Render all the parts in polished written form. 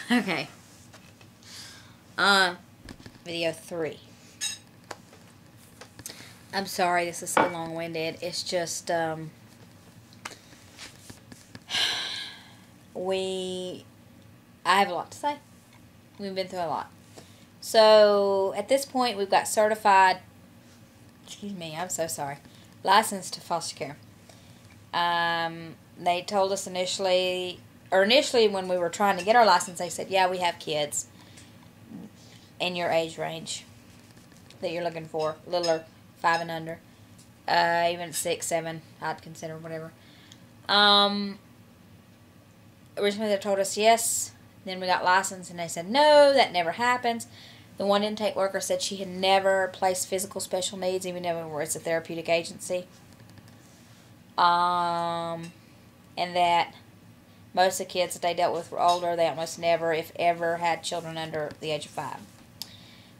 Okay. Video 3. I'm sorry this is so long-winded. It's just, I have a lot to say. We've been through a lot. So, at this point, we've got certified, excuse me, I'm so sorry, licensed to foster care. They told us initially when we were trying to get our license, they said, yeah, we have kids in your age range that you're looking for, littler, 5 and under, even 6, 7, I'd consider, whatever. Originally they told us yes, then we got licensed, and they said no, that never happens. The one intake worker said she had never placed physical special needs, even though it's a therapeutic agency. And that most of the kids that they dealt with were older. They almost never, if ever, had children under the age of 5.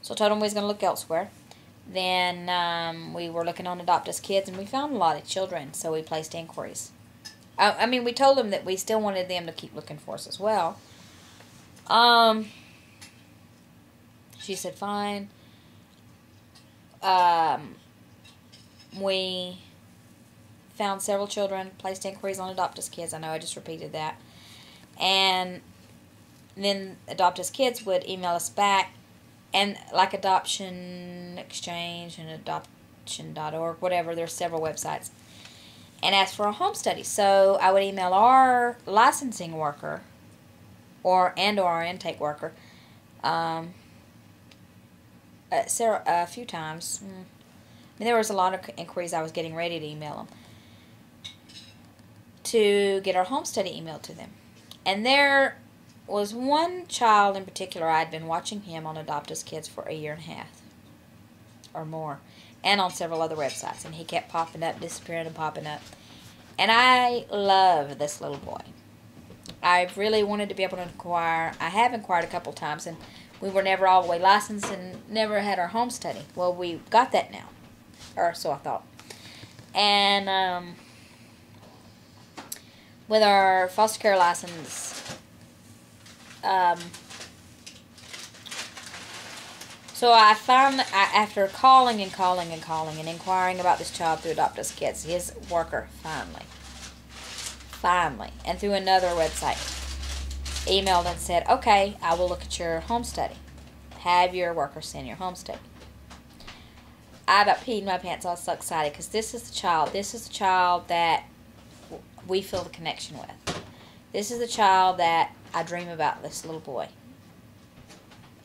So I told them we was going to look elsewhere. Then we were looking on Adopt Us Kids, and we found a lot of children, so we placed inquiries. I mean, we told them that we still wanted them to keep looking for us as well. She said, fine. We found several children, placed inquiries on Adopt Us Kids. I know I just repeated that. And then Adopt Us Kids would email us back, and like Adoption Exchange and Adoption.org, whatever, there's several websites, and ask for a home study. So I would email our licensing worker or our intake worker a few times. I mean, there was a lot of inquiries I was getting ready to email them to get our home study emailed to them. And there was one child in particular, I'd been watching him on Adopt Us Kids for 1.5 years or more, and on several other websites, and he kept popping up, disappearing, and popping up. And I love this little boy. I really wanted to be able to inquire. I have inquired a couple times, and we were never all the way licensed and never had our home study. Well, we got that now, or so I thought. And with our foster care license, so I found, after calling and inquiring about this child through Adopt Us Kids, his worker finally, and through another website, emailed and said, okay, I will look at your home study. Have your worker send your home study. I about peed my pants. I was so excited because this is the child that we feel the connection with. This is the child that I dream about, this little boy.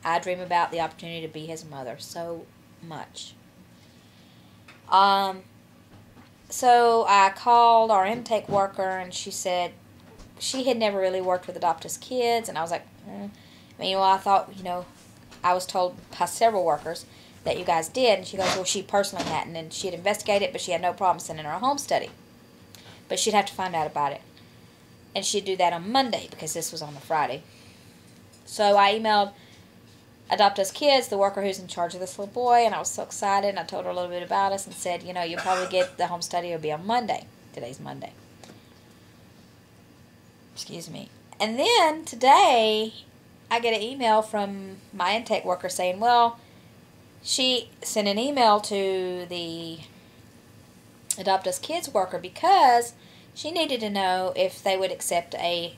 I dream about the opportunity to be his mother so much. So I called our intake worker, and she said she had never really worked with Adopt Us Kids, and I was like, Meanwhile, I thought, I was told by several workers that you guys did, and she goes, well, she personally hadn't, and she had investigated it, but she had no problem sending her a home study. But she'd have to find out about it. And she'd do that on Monday, because this was on the Friday. So I emailed Adopt Us Kids, the worker who's in charge of this little boy, and I was so excited, and I told her a little bit about us and said, you'll probably get the home study, it'll be on Monday. Today's Monday. Excuse me. And then, today, I get an email from my intake worker saying, well, she sent an email to the Adopt Us Kids worker because she needed to know if they would accept a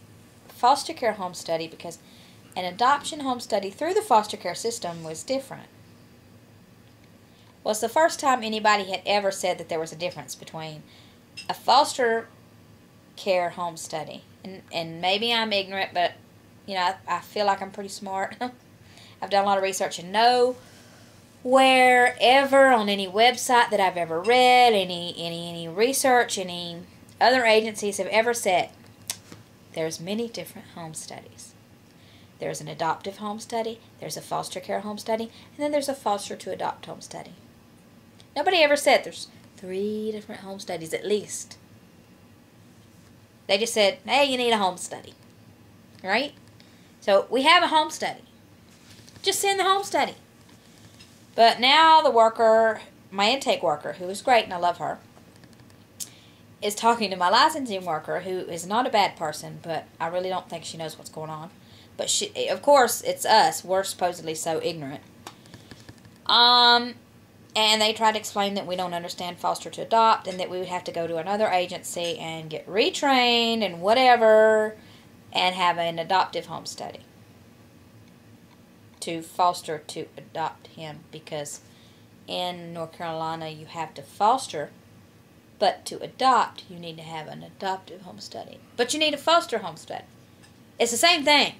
foster care home study, because an adoption home study through the foster care system was different. Well, it's the first time anybody had ever said that there was a difference between a foster care home study. And maybe I'm ignorant, but, I feel like I'm pretty smart. I've done a lot of research and know wherever on any website that I've ever read, any research, any other agencies have ever said, there's many different home studies. There's an adoptive home study, there's a foster care home study, and then there's a foster to adopt home study. Nobody ever said there's 3 different home studies at least. They just said, hey, you need a home study. Right? So we have a home study. Just send the home study. But now the worker, my intake worker, who is great and I love her, is talking to my licensing worker, who is not a bad person, but I really don't think she knows what's going on. But she, of course, it's us. We're supposedly so ignorant. And they tried to explain that we don't understand foster to adopt and that we would have to go to another agency and get retrained and whatever and have an adoptive home study to foster to adopt him, because in North Carolina you have to foster, but to adopt you need to have an adoptive home study. But you need a foster home study. It's the same thing.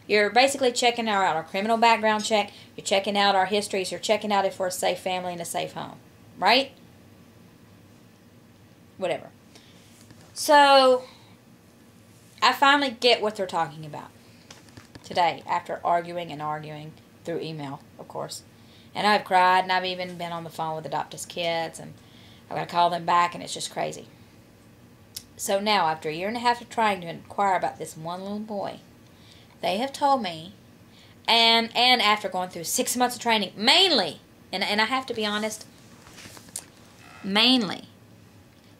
You're basically checking out our criminal background check. You're checking out our histories. You're checking out if we're a safe family and a safe home. Right? Whatever. So, I finally get what they're talking about today, after arguing and arguing through email, of course. And I've cried, and I've even been on the phone with Adoptus Kids, and I've got to call them back, and it's just crazy. So now, after a year and a half of trying to inquire about this one little boy, they have told me, and after going through 6 months of training, mainly, and I have to be honest, mainly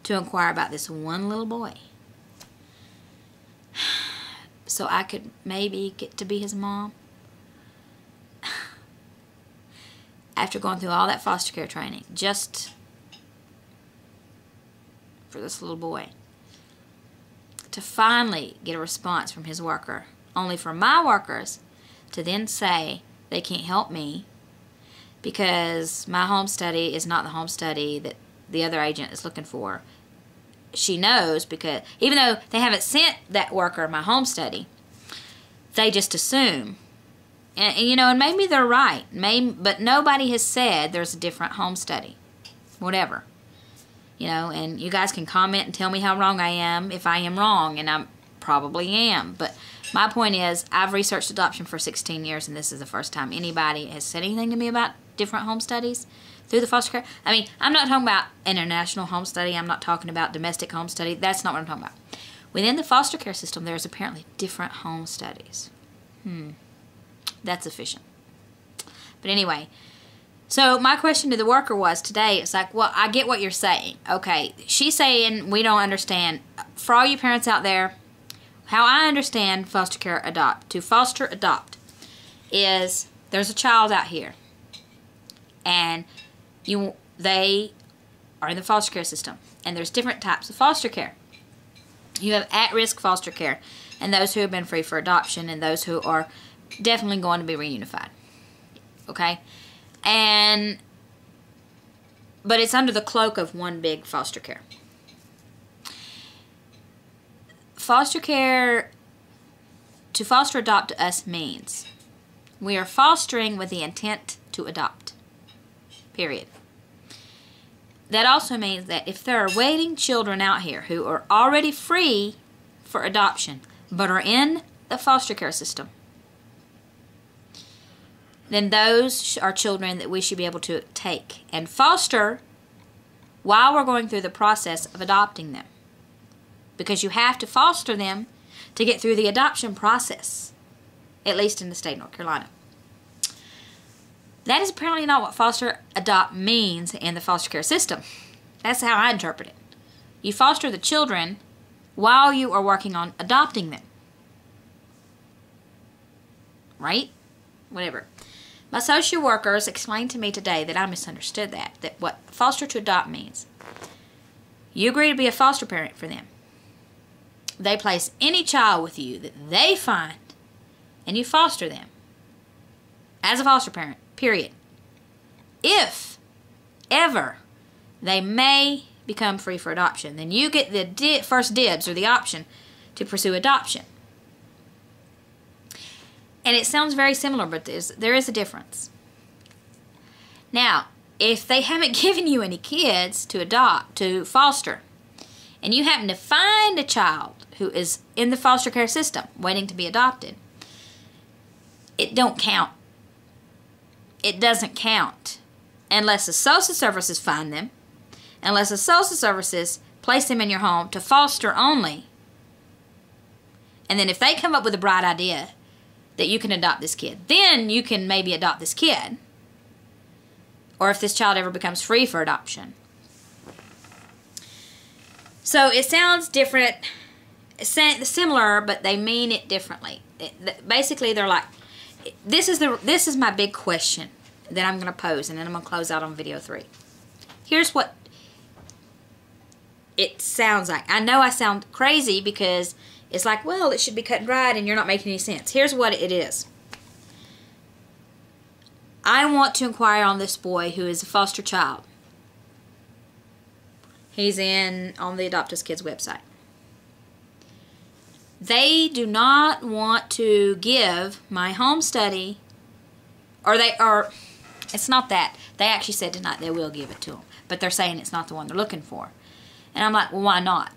to inquire about this one little boy, so I could maybe get to be his mom. After going through all that foster care training, just for this little boy, to finally get a response from his worker, only for my workers to then say they can't help me because my home study is not the home study that the other agent is looking for. She knows, because even though they haven't sent that worker my home study, they just assume. And you know, and maybe they're right. But nobody has said there's a different home study. Whatever. You know, and you guys can comment and tell me how wrong I am if I am wrong, and I probably am. But my point is, I've researched adoption for 16 years, and this is the first time anybody has said anything to me about different home studies through the foster care. I mean, I'm not talking about international home study. I'm not talking about domestic home study. That's not what I'm talking about. Within the foster care system, there's apparently different home studies. That's efficient. But anyway, so my question to the worker was today, it's like, well, I get what you're saying. Okay, she's saying we don't understand. For all you parents out there, how I understand foster care adopt, to foster adopt, is there's a child out here, and they are in the foster care system, and there's different types of foster care. You have at-risk foster care, and those who have been free for adoption, and those who are definitely going to be reunified. Okay? But it's under the cloak of one big foster care. Foster care, to foster adopt to us means we are fostering with the intent to adopt. Period. That also means that if there are waiting children out here who are already free for adoption but are in the foster care system, then those are children that we should be able to take and foster while we're going through the process of adopting them. Because you have to foster them to get through the adoption process, at least in the state of North Carolina. That is apparently not what foster adopt means in the foster care system. That's how I interpret it. You foster the children while you are working on adopting them. Right? Whatever. My social workers explained to me today that I misunderstood that what foster to adopt means. You agree to be a foster parent for them. They place any child with you that they find, and you foster them as a foster parent, period. If ever they may become free for adoption, then you get the first dibs or the option to pursue adoption. And it sounds very similar, but there is a difference. Now, if they haven't given you any kids to adopt, to foster, and you happen to find a child who is in the foster care system waiting to be adopted, it don't count. It doesn't count unless the social services find them, unless the social services place them in your home to foster only. And then if they come up with a bright idea that you can adopt this kid, then you can maybe adopt this kid. Or if this child ever becomes free for adoption. So it sounds different, similar, but they mean it differently. basically they're like, this is my big question that I'm going to pose, and then I'm going to close out on video 3. Here's what it sounds like. I know I sound crazy because it's like, well, it should be cut and dried and you're not making any sense. Here's what it is. I want to inquire on this boy who is a foster child. He's on the Adopt Us Kids website. They do not want to give my home study, it's not that. They actually said tonight they will give it to him, but they're saying it's not the one they're looking for. And I'm like, well, why not?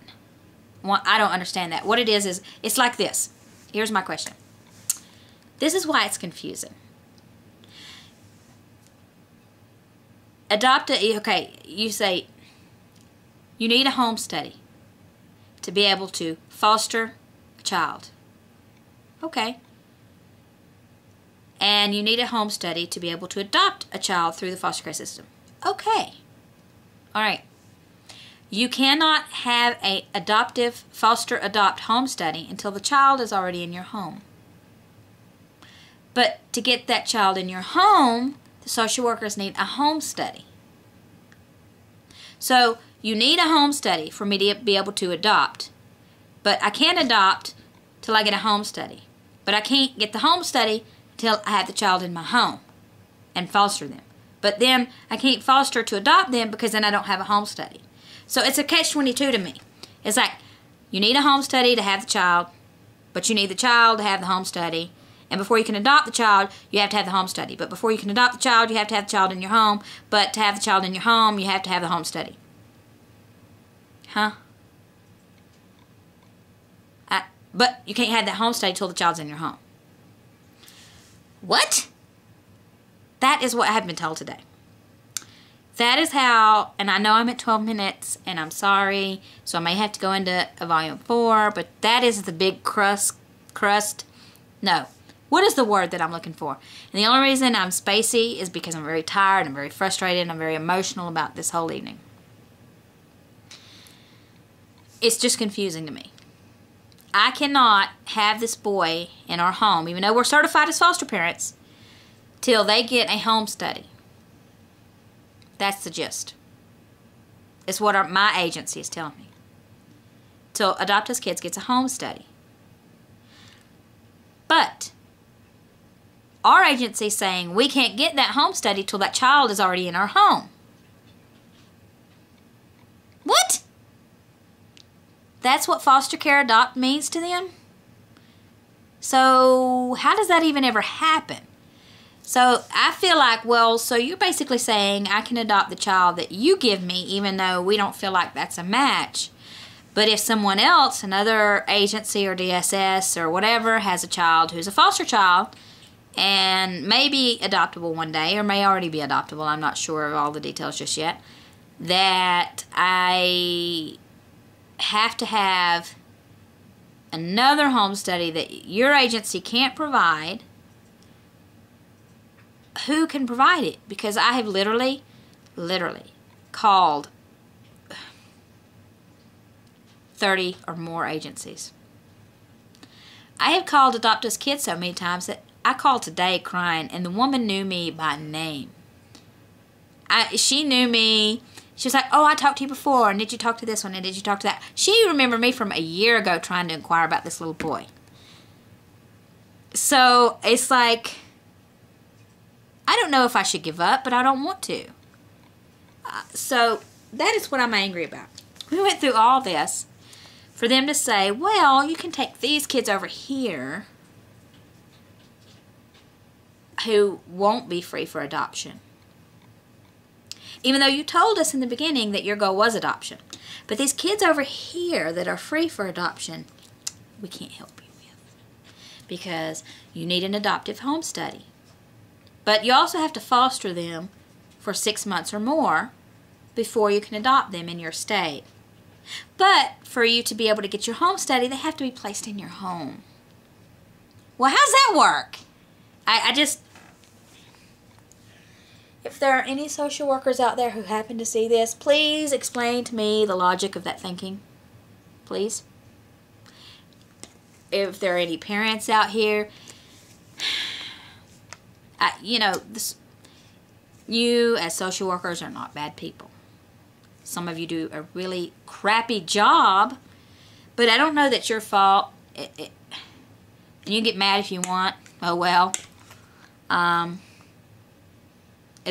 I don't understand that. What it is it's like this. Here's my question. This is why it's confusing. Okay, you say you need a home study to be able to foster a child. Okay. And you need a home study to be able to adopt a child through the foster care system. Okay. All right. You cannot have a adoptive foster-adopt home study until the child is already in your home. But to get that child in your home, the social workers need a home study. So you need a home study for me to be able to adopt. But I can't adopt till I get a home study. But I can't get the home study till I have the child in my home and foster them. But then I can't foster to adopt them because then I don't have a home study. So it's a catch-22 to me. It's like, you need a home study to have the child, but you need the child to have the home study. And before you can adopt the child, you have to have the home study. But before you can adopt the child, you have to have the child in your home. But to have the child in your home, you have to have the home study. Huh? But you can't have that home study till the child's in your home. What? That is what I have been told today. That is how, and I know I'm at 12 minutes, and I'm sorry, so I may have to go into a volume 4, but that is the big crust. No. What is the word that I'm looking for? And the only reason I'm spacey is because I'm very tired, I'm very frustrated, and I'm very emotional about this whole evening. It's just confusing to me. I cannot have this boy in our home, even though we're certified as foster parents, till they get a home study. That's the gist. It's what my agency is telling me. Till Adopt Us Kids gets a home study. But our agency is saying we can't get that home study till that child is already in our home. What? That's what foster care adopt means to them? So how does that even ever happen? So I feel like, well, so you're basically saying I can adopt the child that you give me even though we don't feel like that's a match. But if someone else, another agency or DSS or whatever, has a child who's a foster child and may be adoptable one day or may already be adoptable, I'm not sure of all the details just yet, that I have to have another home study that your agency can't provide, who can provide it? Because I have literally called 30 or more agencies. I have called Adopt Us Kids so many times that I called today crying, and the woman knew me by name. She knew me. She was like, oh, I talked to you before, and did you talk to this one, and did you talk to that? She remembered me from a year ago trying to inquire about this little boy. So it's like, I don't know if I should give up, but I don't want to. So that is what I'm angry about. We went through all this for them to say, well, you can take these kids over here who won't be free for adoption. Even though you told us in the beginning that your goal was adoption. But these kids over here that are free for adoption, we can't help you with. Because you need an adoptive home study. But you also have to foster them for 6 months or more before you can adopt them in your state. But for you to be able to get your home study, they have to be placed in your home. Well, how's that work? I just... If there are any social workers out there who happen to see this, please explain to me the logic of that thinking. Please. if there are any parents out here, you know, you as social workers are not bad people. Some of you do a really crappy job, but I don't know that's your fault. And you can get mad if you want. Oh well. As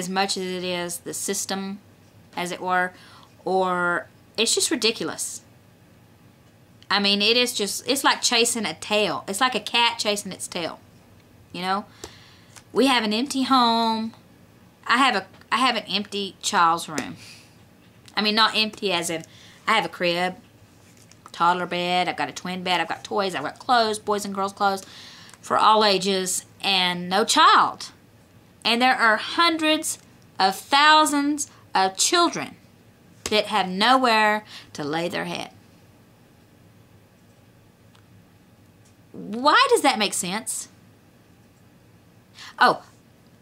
much as it is the system, as it were, or it's just ridiculous. I mean, it is just, it's like chasing a tail. It's like a cat chasing its tail. You know? We have an empty home. I have an empty child's room. I mean, not empty as in, I have a crib, toddler bed, I've got a twin bed, I've got toys, I've got clothes, boys and girls clothes for all ages, and no child. And there are hundreds of thousands of children that have nowhere to lay their head. Why does that make sense? Oh,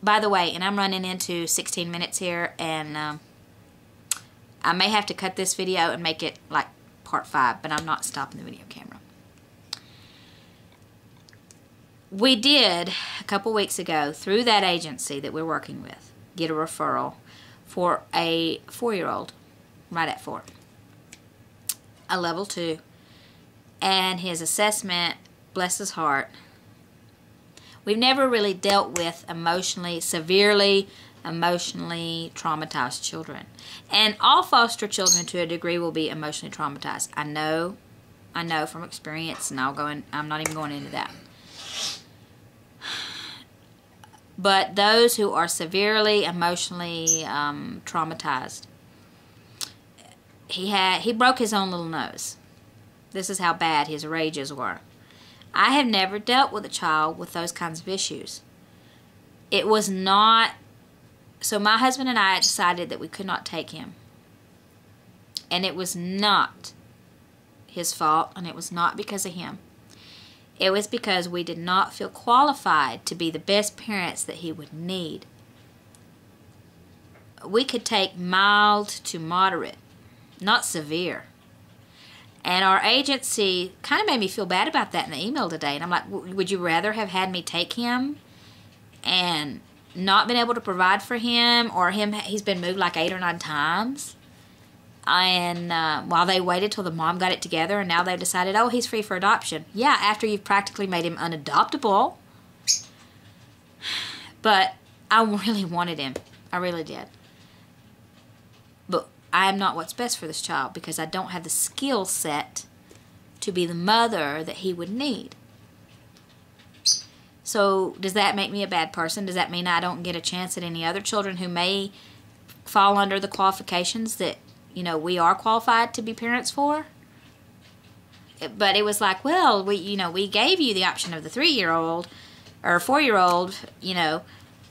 by the way, and I'm running into 16 minutes here, and I may have to cut this video and make it like part 5, but I'm not stopping the video camera. We did, a couple weeks ago, through that agency that we're working with, get a referral for a 4-year-old, right at 4, a level 2, and his assessment, bless his heart, we've never really dealt with severely emotionally traumatized children. And all foster children to a degree will be emotionally traumatized. I know from experience, and I'm not even going into that. But those who are severely emotionally traumatized, he broke his own little nose. This is how bad his rages were. I have never dealt with a child with those kinds of issues. It was not, so my husband and I decided that we could not take him. And it was not his fault, and it was not because of him. It was because we did not feel qualified to be the best parents that he would need. We could take mild to moderate, not severe. And our agency kind of made me feel bad about that in the email today. And I'm like, would you rather have had me take him and not been able to provide for him, or he's been moved like 8 or 9 times? And while they waited till the mom got it together, and now they've decided, oh, he's free for adoption. Yeah, after you've practically made him unadoptable. But I really wanted him. I really did. But I am not what's best for this child, because I don't have the skill set to be the mother that he would need. So does that make me a bad person? Does that mean I don't get a chance at any other children who may fall under the qualifications that, you know, we are qualified to be parents for? But it was like, well, we gave you the option of the 3-year-old or 4-year-old, you know,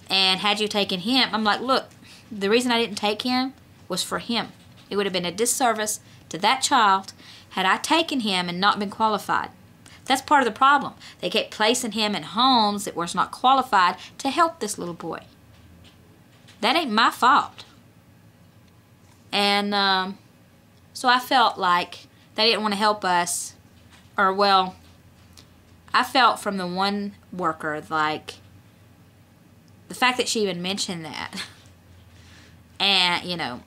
and had you taken him, I'm like, look, the reason I didn't take him was for him. It would have been a disservice to that child had I taken him and not been qualified. That's part of the problem. They kept placing him in homes that was not qualified to help this little boy. That ain't my fault. And so I felt like they didn't want to help us. Or, well, I felt from the one worker, like, the fact that she even mentioned that, and, you know,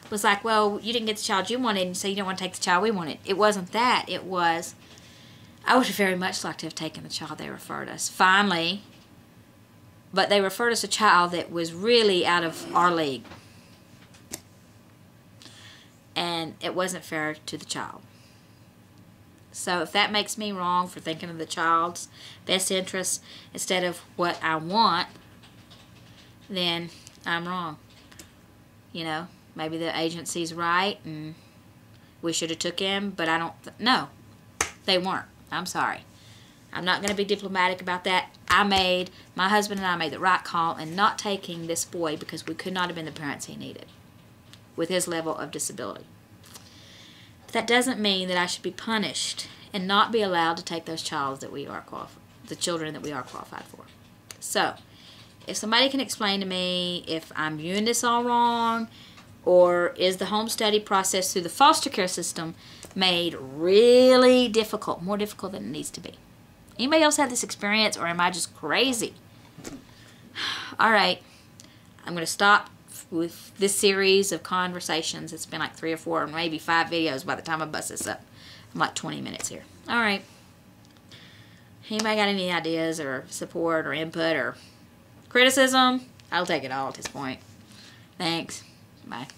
was like, well, you didn't get the child you wanted, and so you don't want to take the child we wanted. It wasn't that. It was, I would have very much liked to have taken the child they referred us. Finally, but they referred us a child that was really out of our league. And it wasn't fair to the child. So if that makes me wrong for thinking of the child's best interests instead of what I want, then I'm wrong. You know, maybe the agency's right and we should have took him, but I don't, no, they weren't. I'm sorry. I'm not going to be diplomatic about that. My husband and I made the right call in not taking this boy because we could not have been the parents he needed with his level of disability. But that doesn't mean that I should be punished and not be allowed to take those children that we are qualified for. So, if somebody can explain to me if I'm viewing this all wrong, or is the home study process through the foster care system made really difficult, more difficult than it needs to be. Anybody else have this experience, or am I just crazy? All right, I'm going to stop with this series of conversations. It's been like 3 or 4 or maybe 5 videos by the time I bust this up. I'm like 20 minutes here. All right. Anybody got any ideas or support or input or criticism? I'll take it all at this point. Thanks. Bye.